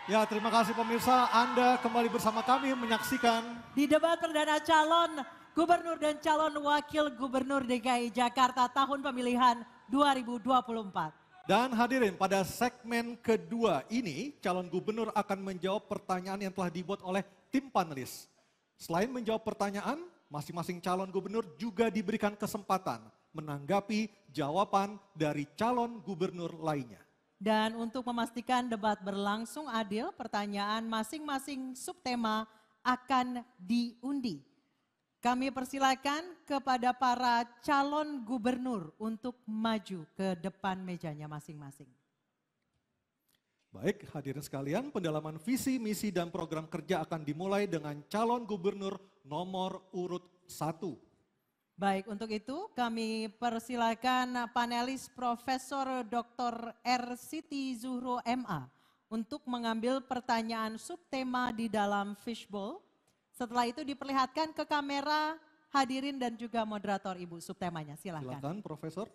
Ya, terima kasih pemirsa. Anda kembali bersama kami menyaksikan Di debat perdana calon gubernur dan calon wakil gubernur DKI Jakarta tahun pemilihan 2024. dan hadirin pada segmen kedua ini, calon gubernur akan menjawab pertanyaan yang telah dibuat oleh tim panelis. Selain menjawab pertanyaan, masing-masing calon gubernur juga diberikan kesempatan menanggapi jawaban dari calon gubernur lainnya. Dan untuk memastikan debat berlangsung adil, pertanyaan masing-masing subtema akan diundi. Kami persilakan kepada para calon gubernur untuk maju ke depan mejanya masing-masing. Baik, hadirin sekalian, pendalaman visi, misi, dan program kerja akan dimulai dengan calon gubernur nomor urut 1. Baik, untuk itu kami persilakan panelis Profesor Dr. R. Siti Zuhro MA untuk mengambil pertanyaan subtema di dalam fishbowl. Setelah itu diperlihatkan ke kamera hadirin dan juga moderator Ibu subtemanya. Silakan. Silakan, Profesor.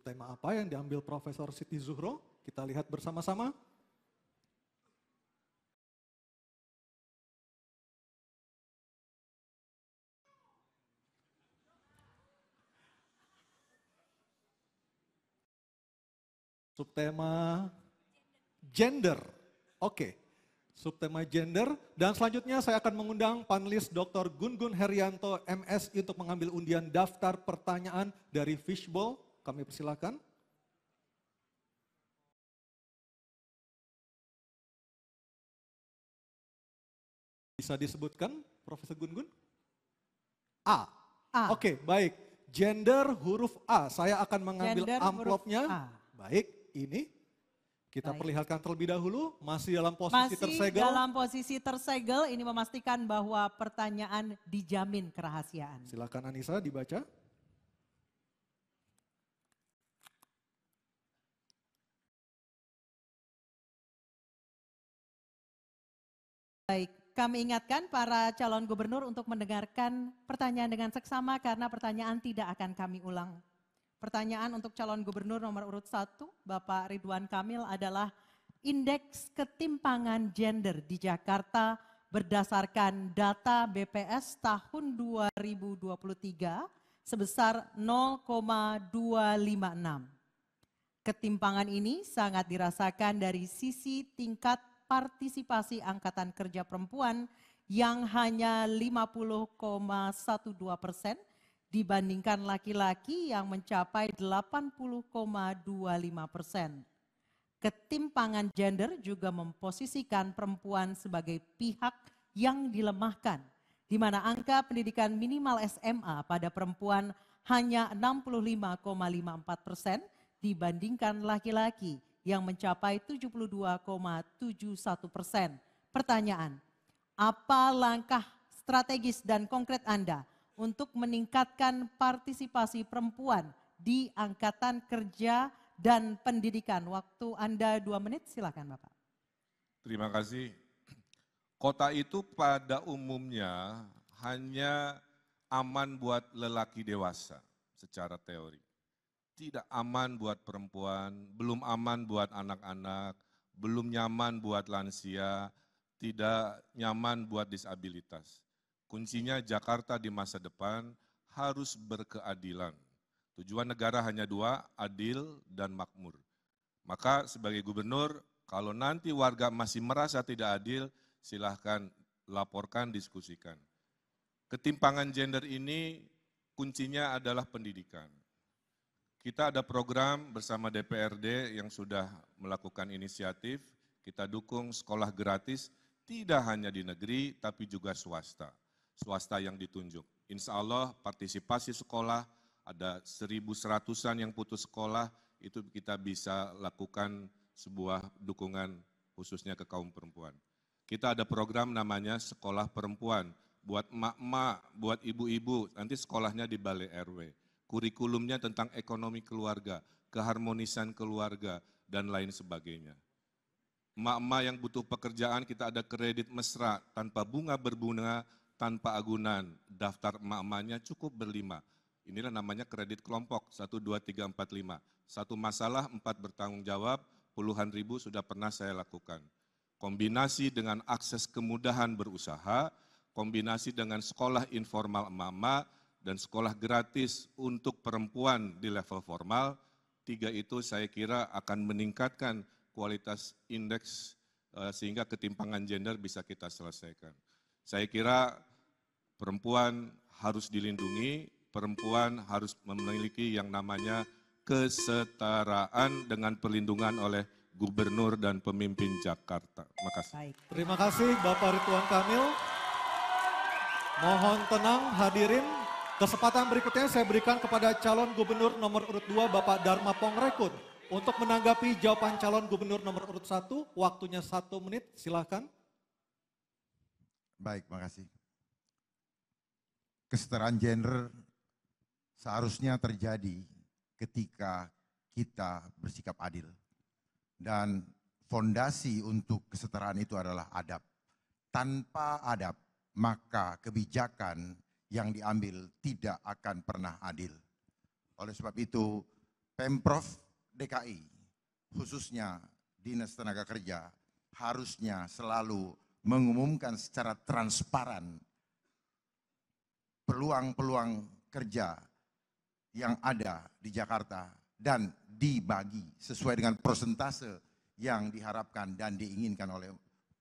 Tema apa yang diambil Profesor Siti Zuhro? Kita lihat bersama-sama. Subtema gender. Oke. Subtema gender dan selanjutnya saya akan mengundang panelis Dr. Gun-Gun Herianto MSI untuk mengambil undian daftar pertanyaan dari fishbowl. Kami persilakan. Bisa disebutkan Profesor Gun-Gun? A. Oke, baik. Gender huruf A. Saya akan mengambil Gender amplopnya. huruf A. Baik, ini. Kita perlihatkan terlebih dahulu, masih dalam posisi Masih tersegel. dalam posisi tersegel, ini memastikan bahwa pertanyaan dijamin kerahasiaan. Silakan Anissa dibaca. Baik, kami ingatkan para calon gubernur untuk mendengarkan pertanyaan dengan seksama karena pertanyaan tidak akan kami ulang. Pertanyaan untuk calon gubernur nomor urut 1, Bapak Ridwan Kamil adalah indeks ketimpangan gender di Jakarta berdasarkan data BPS tahun 2023 sebesar 0,256. Ketimpangan ini sangat dirasakan dari sisi tingkat partisipasi angkatan kerja perempuan yang hanya 50,12% dibandingkan laki-laki yang mencapai 80,25%. Ketimpangan gender juga memposisikan perempuan sebagai pihak yang dilemahkan, di mana angka pendidikan minimal SMA pada perempuan hanya 65,54% dibandingkan laki-laki yang mencapai 72,71%. Pertanyaan, apa langkah strategis dan konkret Anda untuk meningkatkan partisipasi perempuan di angkatan kerja dan pendidikan? Waktu Anda 2 menit, silakan Bapak. Terima kasih. Kota itu pada umumnya hanya aman buat lelaki dewasa secara teori. Tidak aman buat perempuan, belum aman buat anak-anak, belum nyaman buat lansia, tidak nyaman buat disabilitas. Kuncinya Jakarta di masa depan harus berkeadilan. Tujuan negara hanya 2, adil dan makmur. Maka sebagai gubernur, kalau nanti warga masih merasa tidak adil, silahkan laporkan, diskusikan. Ketimpangan gender ini kuncinya adalah pendidikan. Kita ada program bersama DPRD yang sudah melakukan inisiatif, kita dukung sekolah gratis, tidak hanya di negeri tapi juga swasta. Swasta yang ditunjuk. Insya Allah partisipasi sekolah, ada 1.100-an yang putus sekolah, itu kita bisa lakukan sebuah dukungan khususnya ke kaum perempuan. Kita ada program namanya Sekolah Perempuan, buat emak-emak, buat ibu-ibu, nanti sekolahnya di Balai RW. Kurikulumnya tentang ekonomi keluarga, keharmonisan keluarga, dan lain sebagainya. Emak-emak yang butuh pekerjaan, kita ada kredit mesra, tanpa bunga berbunga, tanpa agunan. Daftar emak-emaknya cukup berlima. Inilah namanya kredit kelompok 1, 2, 3, 4, 5. Satu masalah 4 bertanggung jawab, puluhan ribu sudah pernah saya lakukan. Kombinasi dengan akses kemudahan berusaha, kombinasi dengan sekolah informal emak-emak, dan sekolah gratis untuk perempuan di level formal, 3 itu saya kira akan meningkatkan kualitas indeks sehingga ketimpangan gender bisa kita selesaikan. Saya kira perempuan harus dilindungi, perempuan harus memiliki yang namanya kesetaraan dengan perlindungan oleh gubernur dan pemimpin Jakarta. Terima kasih. Baik. Terima kasih Bapak Ridwan Kamil. Mohon tenang hadirin. Kesempatan berikutnya saya berikan kepada calon gubernur nomor urut 2 Bapak Dharma Pongrekun untuk menanggapi jawaban calon gubernur nomor urut 1. Waktunya 1 menit, silakan. Baik, makasih. Kesetaraan gender seharusnya terjadi ketika kita bersikap adil. Dan fondasi untuk kesetaraan itu adalah adab. Tanpa adab, maka kebijakan yang diambil tidak akan pernah adil. Oleh sebab itu, Pemprov DKI, khususnya Dinas Tenaga Kerja, harusnya selalu mengumumkan secara transparan peluang-peluang kerja yang ada di Jakarta dan dibagi sesuai dengan persentase yang diharapkan dan diinginkan oleh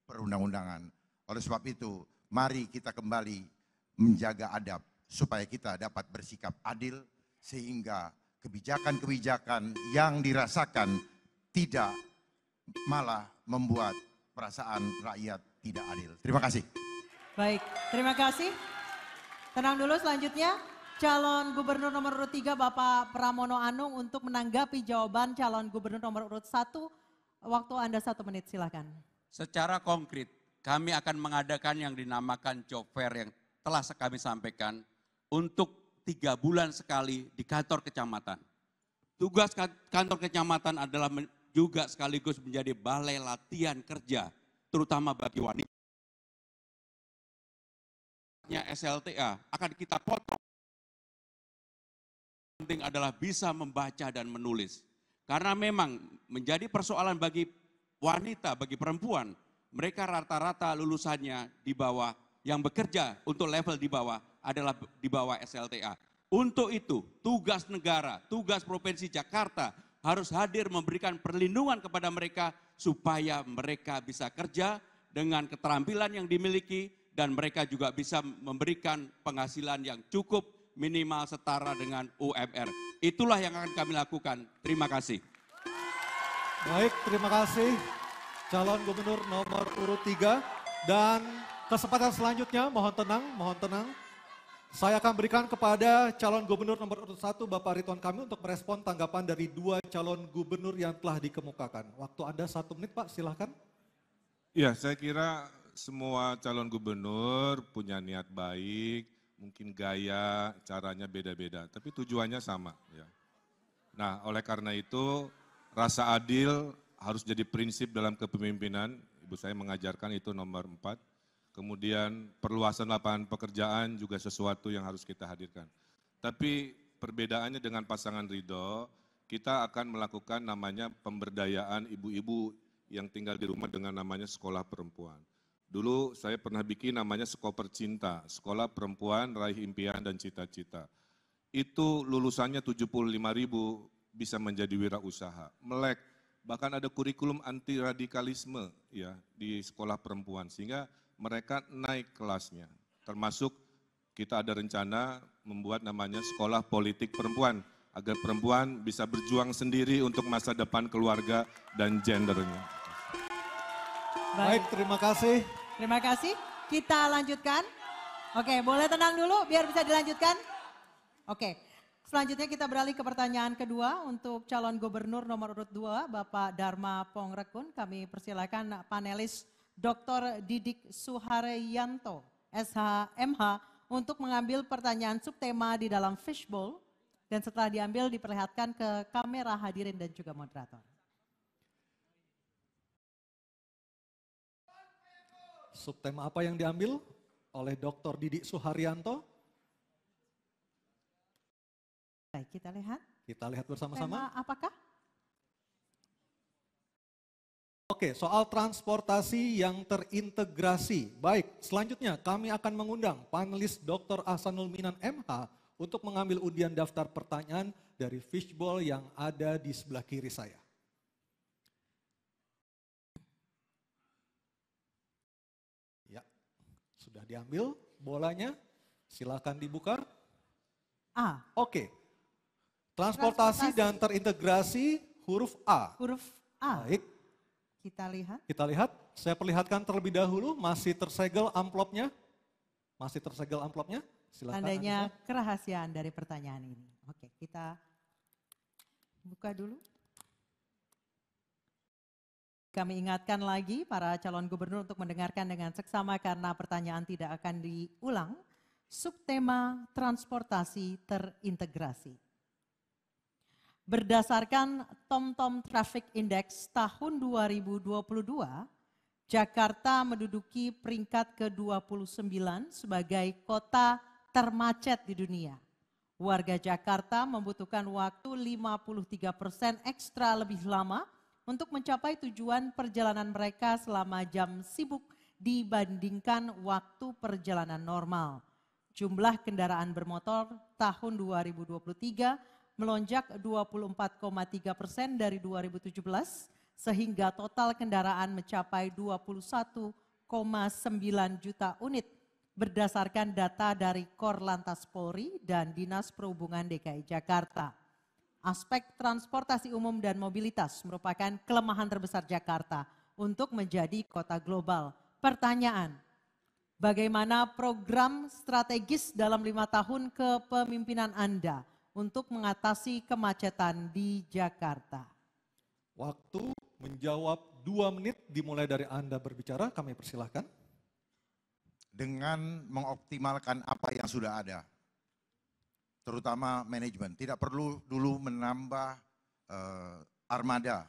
perundang-undangan. Oleh sebab itu, mari kita kembali menjaga adab supaya kita dapat bersikap adil sehingga kebijakan-kebijakan yang dirasakan tidak malah membuat perasaan rakyat tidak adil. Terima kasih. Baik, terima kasih. Tenang dulu, selanjutnya calon gubernur nomor urut 3 Bapak Pramono Anung untuk menanggapi jawaban calon gubernur nomor urut 1. Waktu Anda 1 menit, silakan. Secara konkret, kami akan mengadakan yang dinamakan job fair yang telah kami sampaikan untuk 3 bulan sekali di kantor kecamatan. Tugas kantor kecamatan adalah juga sekaligus menjadi balai latihan kerja, terutama bagi wanita. SLTA akan kita potong. Penting adalah bisa membaca dan menulis. Karena memang menjadi persoalan bagi wanita, bagi perempuan, mereka rata-rata lulusannya di bawah, yang bekerja untuk level di bawah adalah di bawah SLTA. Untuk itu, tugas negara, tugas Provinsi Jakarta harus hadir memberikan perlindungan kepada mereka supaya mereka bisa kerja dengan keterampilan yang dimiliki dan mereka juga bisa memberikan penghasilan yang cukup minimal setara dengan UMR. Itulah yang akan kami lakukan. Terima kasih. Baik, terima kasih calon gubernur nomor urut 3. Dan kesempatan selanjutnya, mohon tenang. Saya akan berikan kepada calon gubernur nomor urut 1 Bapak Ridwan Kamil untuk merespon tanggapan dari 2 calon gubernur yang telah dikemukakan. Waktu Anda 1 menit Pak, silahkan. Ya, saya kira semua calon gubernur punya niat baik, mungkin gaya, caranya beda-beda, tapi tujuannya sama. Ya. Nah, oleh karena itu rasa adil harus jadi prinsip dalam kepemimpinan. Ibu saya mengajarkan itu nomor 4. Kemudian perluasan lapangan pekerjaan juga sesuatu yang harus kita hadirkan. Tapi perbedaannya dengan pasangan Ridho, kita akan melakukan namanya pemberdayaan ibu-ibu yang tinggal di rumah dengan namanya sekolah perempuan. Dulu saya pernah bikin namanya Skoper Cinta, Sekolah Perempuan Raih Impian dan Cita-Cita. Itu lulusannya 75.000 bisa menjadi wirausaha, melek, bahkan ada kurikulum anti radikalisme ya di sekolah perempuan sehingga mereka naik kelasnya. Termasuk kita ada rencana membuat namanya Sekolah Politik Perempuan agar perempuan bisa berjuang sendiri untuk masa depan keluarga dan gendernya. Baik, terima kasih. Terima kasih. Kita lanjutkan. Oke, boleh tenang dulu biar bisa dilanjutkan. Oke, selanjutnya kita beralih ke pertanyaan kedua untuk calon gubernur nomor urut 2 Bapak Dharma Pongrekun. Kami persilakan panelis Dr. Didik Suharyanto, SHMH, untuk mengambil pertanyaan subtema di dalam fishbowl. Dan setelah diambil diperlihatkan ke kamera hadirin dan juga moderator. Subtema apa yang diambil oleh Dr. Didik Suharyanto? Baik, kita lihat. Kita lihat bersama-sama. Tema apakah? Oke, soal transportasi yang terintegrasi. Baik, selanjutnya kami akan mengundang panelis Dr. Ahsanul Minan MH untuk mengambil undian daftar pertanyaan dari fishbowl yang ada di sebelah kiri saya. Ya, sudah diambil bolanya. Silakan dibuka. A. Oke, transportasi dan terintegrasi huruf A. Huruf A. Baik. Kita lihat. Kita lihat, saya perlihatkan terlebih dahulu, masih tersegel amplopnya. Masih tersegel amplopnya, silakan. Tandanya Anissa. kerahasiaan dari pertanyaan ini. Oke, kita buka dulu. Kami ingatkan lagi para calon gubernur untuk mendengarkan dengan seksama karena pertanyaan tidak akan diulang. Subtema transportasi terintegrasi. Berdasarkan TomTom Traffic Index tahun 2022, Jakarta menduduki peringkat ke-29 sebagai kota termacet di dunia. Warga Jakarta membutuhkan waktu 53% ekstra lebih lama untuk mencapai tujuan perjalanan mereka selama jam sibuk dibandingkan waktu perjalanan normal. Jumlah kendaraan bermotor tahun 2023 melonjak 24,3% dari 2017 sehingga total kendaraan mencapai 21,9 juta unit berdasarkan data dari Korlantas Polri dan Dinas Perhubungan DKI Jakarta. Aspek transportasi umum dan mobilitas merupakan kelemahan terbesar Jakarta untuk menjadi kota global. Pertanyaan, bagaimana program strategis dalam 5 tahun kepemimpinan Anda untuk mengatasi kemacetan di Jakarta? Waktu menjawab 2 menit dimulai dari Anda berbicara, kami persilahkan. Dengan mengoptimalkan apa yang sudah ada, terutama manajemen. Tidak perlu dulu menambah armada.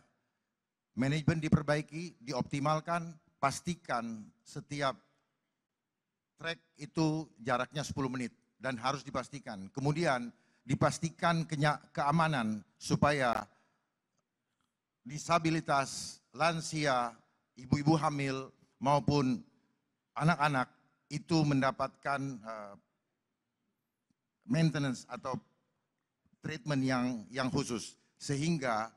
Manajemen diperbaiki, dioptimalkan, pastikan setiap trek itu jaraknya 10 menit dan harus dipastikan. Kemudian dipastikan keamanan supaya disabilitas, lansia, ibu-ibu hamil maupun anak-anak itu mendapatkan maintenance atau treatment yang khusus. Sehingga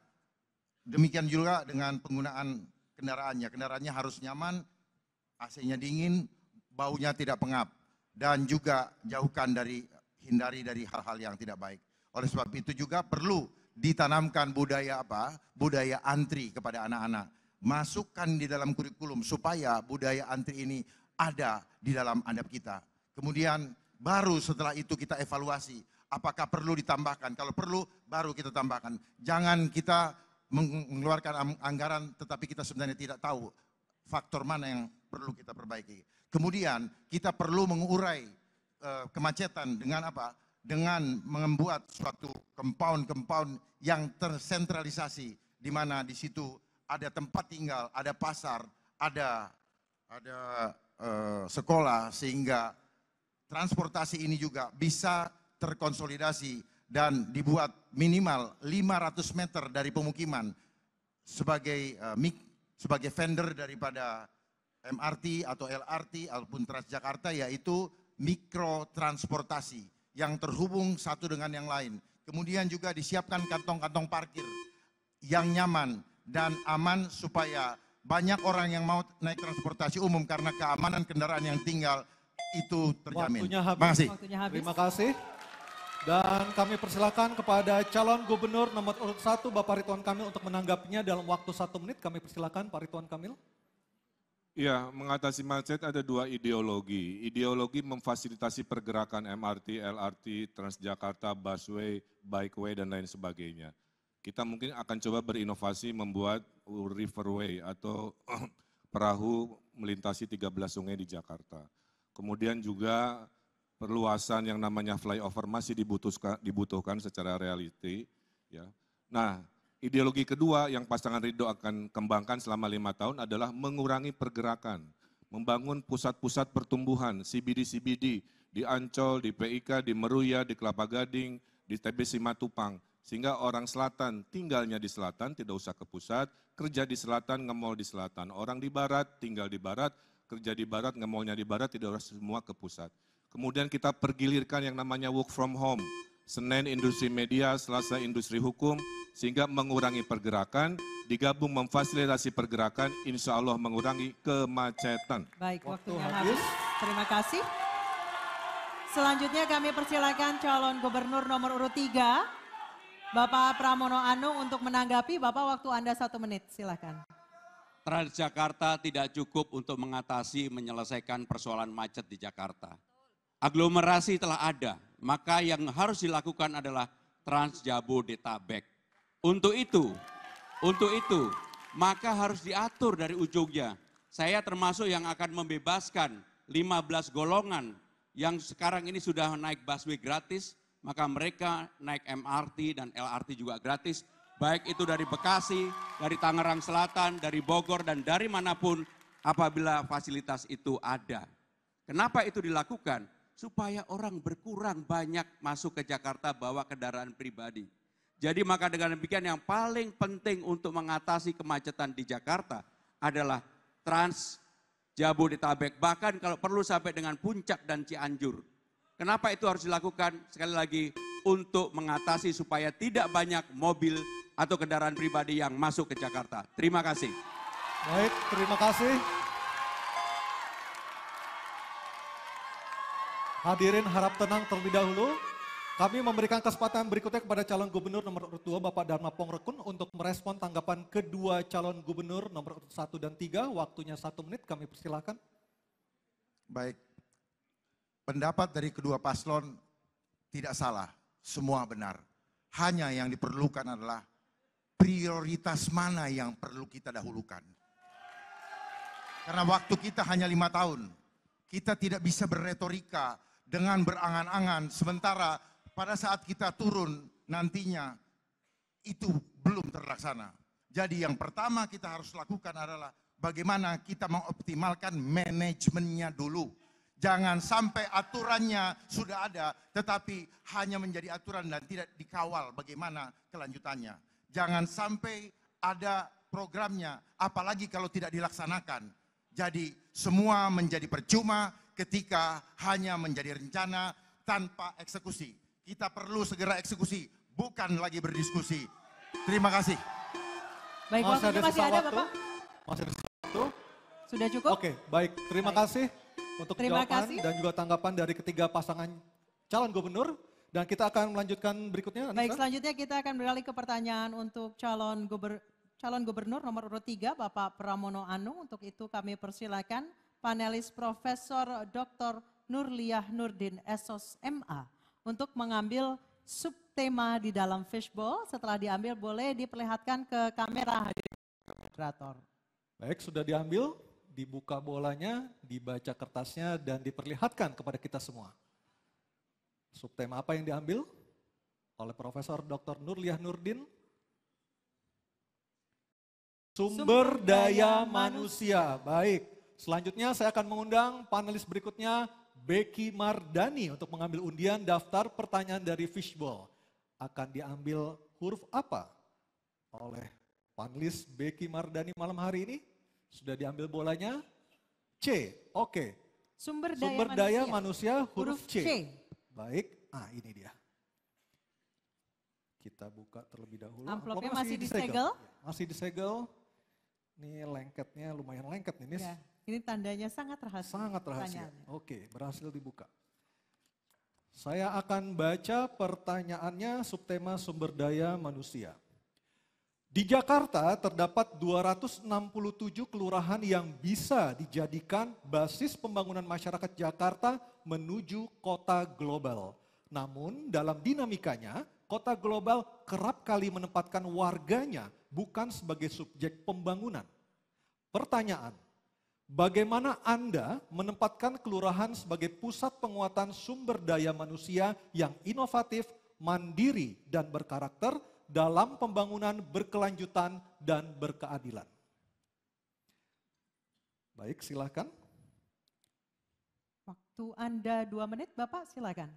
demikian juga dengan penggunaan kendaraannya. Kendaraannya harus nyaman, AC-nya dingin, baunya tidak pengap. Dan juga hindari dari hal-hal yang tidak baik. Oleh sebab itu juga perlu ditanamkan budaya budaya antri kepada anak-anak. Masukkan di dalam kurikulum supaya budaya antri ini ada di dalam adab kita. Kemudian baru setelah itu kita evaluasi apakah perlu ditambahkan. Kalau perlu baru kita tambahkan. Jangan kita mengeluarkan anggaran tetapi kita sebenarnya tidak tahu faktor mana yang perlu kita perbaiki. Kemudian kita perlu mengurai kemacetan dengan apa? Dengan membuat suatu compound yang tersentralisasi, di mana di situ ada tempat tinggal, ada pasar, ada sekolah, sehingga transportasi ini juga bisa terkonsolidasi dan dibuat minimal 500 meter dari pemukiman sebagai vendor daripada MRT atau LRT ataupun Transjakarta, yaitu mikrotransportasi yang terhubung satu dengan yang lain. Kemudian juga disiapkan kantong-kantong parkir yang nyaman dan aman supaya banyak orang yang mau naik transportasi umum karena keamanan kendaraan yang tinggal itu terjamin. Waktunya habis. Terima kasih. Waktunya habis. Terima kasih. Dan kami persilakan kepada calon gubernur nomor urut 1 Bapak Ridwan Kamil untuk menanggapinya dalam waktu 1 menit. Kami persilakan Pak Ridwan Kamil. Ya, mengatasi macet ada 2 ideologi. Ideologi memfasilitasi pergerakan MRT, LRT, Transjakarta, busway, bikeway, dan lain sebagainya. Kita mungkin akan coba berinovasi membuat riverway atau perahu melintasi 13 sungai di Jakarta. Kemudian juga perluasan yang namanya flyover masih dibutuhkan secara reality. Ya. Nah, ideologi kedua yang pasangan Ridho akan kembangkan selama 5 tahun adalah mengurangi pergerakan, membangun pusat-pusat pertumbuhan, CBD di Ancol, di PIK, di Meruya, di Kelapa Gading, di TB Simatupang. Sehingga orang selatan tinggalnya di selatan, tidak usah ke pusat, kerja di selatan, nge-mall di selatan. Orang di barat tinggal di barat, kerja di barat, nge-mallnya di barat, tidak usah semua ke pusat. Kemudian kita pergilirkan yang namanya work from home. Senin industri media, Selasa industri hukum, sehingga mengurangi pergerakan, digabung memfasilitasi pergerakan, insya Allah mengurangi kemacetan. Baik, Waktu waktunya habis. habis. Terima kasih. Selanjutnya kami persilakan calon gubernur nomor urut 3, Bapak Pramono Anung untuk menanggapi. Bapak, waktu Anda 1 menit, silakan. Transjakarta tidak cukup untuk mengatasi menyelesaikan persoalan macet di Jakarta. Aglomerasi telah ada, maka yang harus dilakukan adalah Transjabodetabek. Untuk itu, maka harus diatur dari ujungnya. Saya termasuk yang akan membebaskan 15 golongan yang sekarang ini sudah naik busway gratis, maka mereka naik MRT dan LRT juga gratis, baik itu dari Bekasi, dari Tangerang Selatan, dari Bogor, dan dari manapun apabila fasilitas itu ada. Kenapa itu dilakukan? Supaya orang berkurang banyak masuk ke Jakarta bawa kendaraan pribadi. Jadi maka dengan demikian yang paling penting untuk mengatasi kemacetan di Jakarta adalah Trans Jabodetabek, bahkan kalau perlu sampai dengan Puncak dan Cianjur. Kenapa itu harus dilakukan? Sekali lagi, untuk mengatasi supaya tidak banyak mobil atau kendaraan pribadi yang masuk ke Jakarta. Terima kasih. Baik, terima kasih. Hadirin harap tenang terlebih dahulu. Kami memberikan kesempatan berikutnya kepada calon gubernur nomor urut 2 Bapak Dharma Pongrekun untuk merespon tanggapan kedua calon gubernur nomor urut 1 dan 3. Waktunya 1 menit, kami persilahkan. Baik, pendapat dari kedua paslon tidak salah, semua benar. Hanya yang diperlukan adalah prioritas mana yang perlu kita dahulukan. Karena waktu kita hanya 5 tahun, kita tidak bisa berretorika dengan berangan-angan, sementara pada saat kita turun nantinya itu belum terlaksana. Jadi yang pertama kita harus lakukan adalah bagaimana kita mengoptimalkan manajemennya dulu. Jangan sampai aturannya sudah ada tetapi hanya menjadi aturan dan tidak dikawal bagaimana kelanjutannya. Jangan sampai ada programnya apalagi kalau tidak dilaksanakan. Jadi semua menjadi percuma ketika hanya menjadi rencana tanpa eksekusi. Kita perlu segera eksekusi, bukan lagi berdiskusi. Terima kasih. Baik, waktunya masih ada Bapak? Masih ada sisa waktu. Sudah cukup? Oke, baik. Terima kasih untuk Terima jawaban kasih. dan juga tanggapan dari ketiga pasangan calon gubernur. Dan kita akan melanjutkan berikutnya. Baik, Anissa. selanjutnya kita akan beralih ke pertanyaan untuk calon gubernur nomor urut 3 Bapak Pramono Anung. Untuk itu kami persilakan panelis Profesor Dr. Nurliah Nurdin SOS MA untuk mengambil subtema di dalam fishbowl. Setelah diambil boleh diperlihatkan ke kamera moderator. Baik, sudah diambil, dibuka bolanya, dibaca kertasnya, dan diperlihatkan kepada kita semua. Subtema apa yang diambil oleh Profesor Dr. Nurliah Nurdin? Sumber daya manusia. Baik, selanjutnya saya akan mengundang panelis berikutnya, Becky Mardani, untuk mengambil undian daftar pertanyaan dari fishbowl. Akan diambil huruf apa oleh panelis Becky Mardani malam hari ini? Sudah diambil bolanya? C, oke. Sumber Daya manusia huruf C. C. Baik, ini dia. Kita buka terlebih dahulu. Amplopnya Amplopnya masih disegel? Masih disegel. Ini lengketnya lumayan lengket nih, Nis. Ya, ini tandanya sangat rahasia. Sangat rahasia. pertanyaannya. Oke, berhasil dibuka. Saya akan baca pertanyaannya subtema sumber daya manusia. Di Jakarta terdapat 267 kelurahan yang bisa dijadikan basis pembangunan masyarakat Jakarta menuju kota global. Namun dalam dinamikanya, kota global kerap kali menempatkan warganya bukan sebagai subjek pembangunan. Pertanyaan, bagaimana Anda menempatkan kelurahan sebagai pusat penguatan sumber daya manusia yang inovatif, mandiri, dan berkarakter dalam pembangunan berkelanjutan dan berkeadilan? Baik, silakan. Waktu Anda 2 menit, Bapak silakan.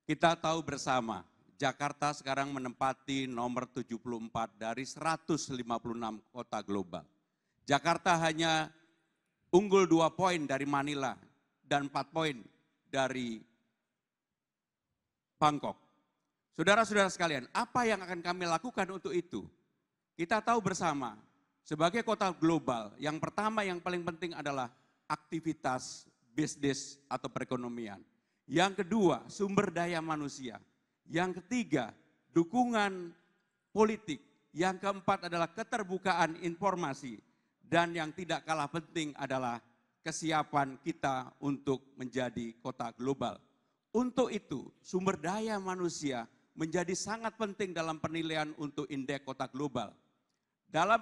Kita tahu bersama, Jakarta sekarang menempati nomor 74 dari 156 kota global. Jakarta hanya unggul 2 poin dari Manila dan 4 poin dari Bangkok. Saudara-saudara sekalian, apa yang akan kami lakukan untuk itu? Kita tahu bersama, sebagai kota global, yang pertama yang paling penting adalah aktivitas bisnis atau perekonomian. Yang kedua, sumber daya manusia. Yang ketiga, dukungan politik. Yang keempat adalah keterbukaan informasi. Dan yang tidak kalah penting adalah kesiapan kita untuk menjadi kota global. Untuk itu, sumber daya manusia menjadi sangat penting dalam penilaian untuk indeks kota global. Dalam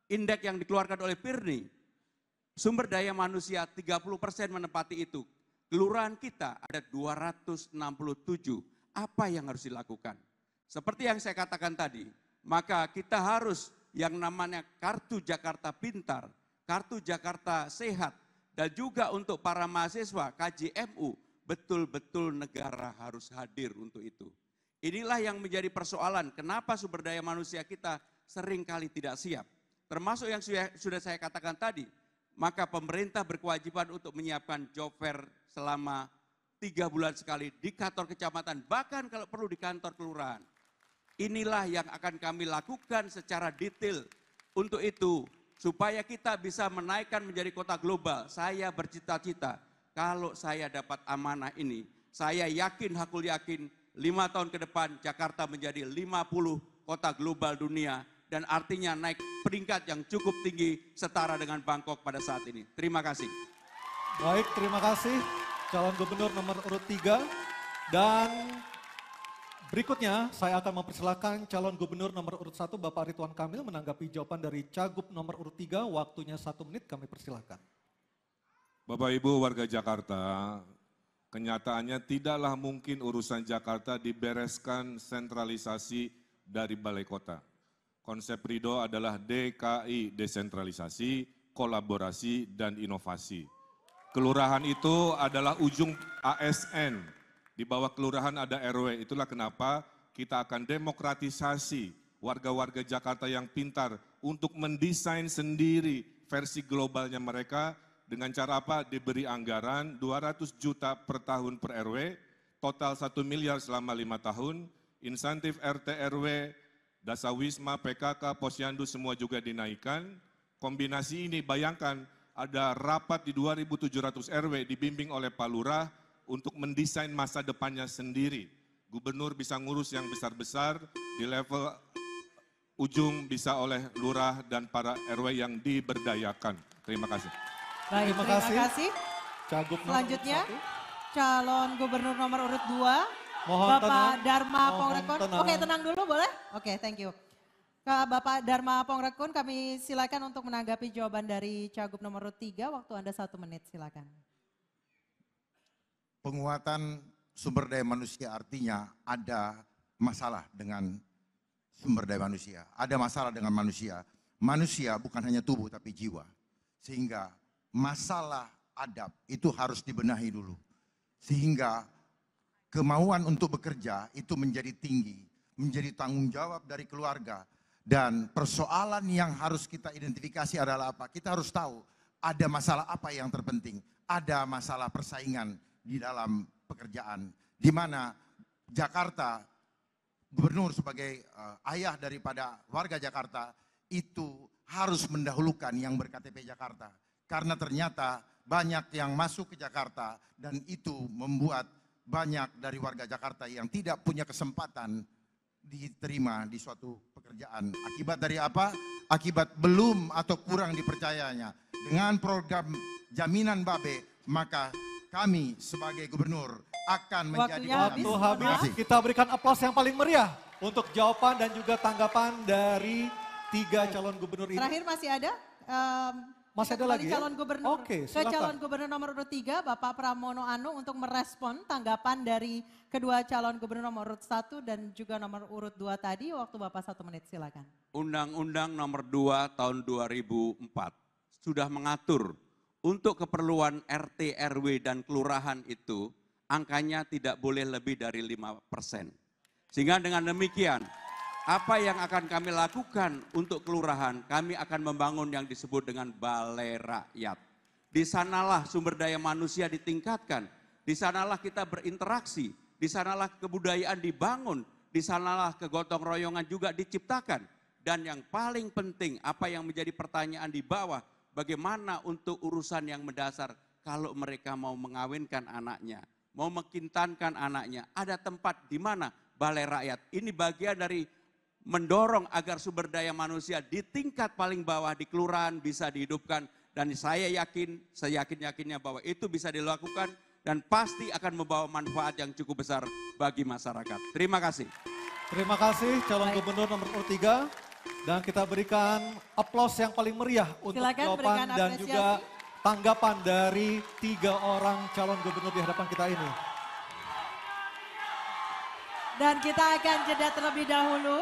indeks yang dikeluarkan oleh PIRNI, sumber daya manusia 30% menempati itu. Kelurahan kita ada 267. Apa yang harus dilakukan? Seperti yang saya katakan tadi, maka kita harus yang namanya Kartu Jakarta Pintar, Kartu Jakarta Sehat, dan juga untuk para mahasiswa KJMU, betul-betul negara harus hadir untuk itu. Inilah yang menjadi persoalan, kenapa sumber daya manusia kita seringkali tidak siap. Termasuk yang sudah saya katakan tadi, maka pemerintah berkewajiban untuk menyiapkan job fair selama 3 bulan sekali di kantor kecamatan, bahkan kalau perlu di kantor kelurahan. Inilah yang akan kami lakukan secara detail. Untuk itu, supaya kita bisa menaikkan menjadi kota global, saya bercita-cita, kalau saya dapat amanah ini, saya yakin, hakul yakin, 5 tahun ke depan Jakarta menjadi 50 kota global dunia, dan artinya naik peringkat yang cukup tinggi setara dengan Bangkok pada saat ini. Terima kasih. Baik, terima kasih calon gubernur nomor urut 3. Dan berikutnya saya akan mempersilahkan calon gubernur nomor urut 1 Bapak Ridwan Kamil menanggapi jawaban dari Cagup nomor urut 3. Waktunya 1 menit, kami persilahkan. Bapak Ibu warga Jakarta, kenyataannya tidaklah mungkin urusan Jakarta dibereskan sentralisasi dari balai kota. Konsep Ridho adalah DKI, desentralisasi, kolaborasi, dan inovasi. Kelurahan itu adalah ujung ASN, di bawah kelurahan ada RW. Itulah kenapa kita akan demokratisasi warga-warga Jakarta yang pintar untuk mendesain sendiri versi globalnya mereka dengan cara apa? Diberi anggaran 200 juta per tahun per RW, total 1 miliar selama 5 tahun, insentif RT RW, Dasawisma, PKK, Posyandu semua juga dinaikkan. Kombinasi ini bayangkan ada rapat di 2.700 RW dibimbing oleh Pak Lurah untuk mendesain masa depannya sendiri. Gubernur bisa ngurus yang besar-besar, di level ujung bisa oleh Lurah dan para RW yang diberdayakan. Terima kasih. Baik, terima kasih. Cagup nomor Selanjutnya, urut 1. calon gubernur nomor urut 2. Mohon Bapak tenang. Dharma Mohon Pongrekun. tenang. Oke, tenang dulu boleh? Oke, thank you. Bapak Dharma Pongrekun, kami silakan untuk menanggapi jawaban dari Cagup nomor urut 3. Waktu Anda 1 menit, silakan. Penguatan sumber daya manusia artinya ada masalah dengan sumber daya manusia. Ada masalah dengan manusia. Manusia bukan hanya tubuh tapi jiwa. Sehingga masalah adab itu harus dibenahi dulu. Sehingga kemauan untuk bekerja itu menjadi tinggi, menjadi tanggung jawab dari keluarga. Dan persoalan yang harus kita identifikasi adalah apa? Kita harus tahu ada masalah apa yang terpenting. Ada masalah persaingan di dalam pekerjaan. Di mana Jakarta, gubernur sebagai ayah daripada warga Jakarta, itu harus mendahulukan yang ber-KTP Jakarta. Karena ternyata banyak yang masuk ke Jakarta dan itu membuat banyak dari warga Jakarta yang tidak punya kesempatan diterima di suatu pekerjaan. Akibat dari apa? Akibat belum atau kurang dipercayanya. Dengan program jaminan Babe, maka kami sebagai gubernur akan menjadi Waktunya habis. Waktu habis, kita berikan aplaus yang paling meriah untuk jawaban dan juga tanggapan dari 3 calon gubernur ini. Terakhir masih ada? Masih ada kembali lagi ya? calon gubernur. Oke, Ke silakan. calon gubernur nomor urut 3, Bapak Pramono Anung untuk merespon tanggapan dari kedua calon gubernur nomor urut 1 dan juga nomor urut 2 tadi. Waktu Bapak 1 menit, silakan. Undang-Undang nomor 2 tahun 2004 sudah mengatur untuk keperluan RT, RW, dan kelurahan itu angkanya tidak boleh lebih dari 5%. Sehingga dengan demikian, apa yang akan kami lakukan untuk kelurahan, kami akan membangun yang disebut dengan balai rakyat. Di sanalah sumber daya manusia ditingkatkan, di sanalah kita berinteraksi, di sanalah kebudayaan dibangun, di sanalah kegotong royongan juga diciptakan. Dan yang paling penting, apa yang menjadi pertanyaan di bawah, bagaimana untuk urusan yang mendasar kalau mereka mau mengawinkan anaknya, mau mengkintankan anaknya, ada tempat di mana balai rakyat. Ini bagian dari mendorong agar sumber daya manusia di tingkat paling bawah di kelurahan bisa dihidupkan. Dan saya yakin, seyakin-yakinnya bahwa itu bisa dilakukan dan pasti akan membawa manfaat yang cukup besar bagi masyarakat. Terima kasih. Terima kasih calon gubernur nomor urut 3. Dan kita berikan aplaus yang paling meriah untuk Silakan jawaban berikan dan apresiasi. juga tanggapan dari 3 orang calon gubernur di hadapan kita ini. Dan kita akan jeda terlebih dahulu.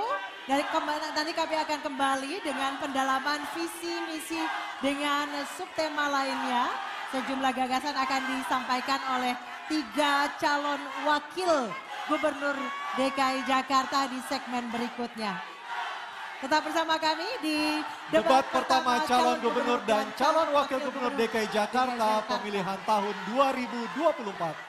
Nanti kami akan kembali dengan pendalaman visi misi dengan subtema lainnya. Sejumlah gagasan akan disampaikan oleh 3 calon wakil gubernur DKI Jakarta di segmen berikutnya. Tetap bersama kami di Debat pertama calon gubernur dan calon wakil gubernur DKI Jakarta pemilihan tahun 2024.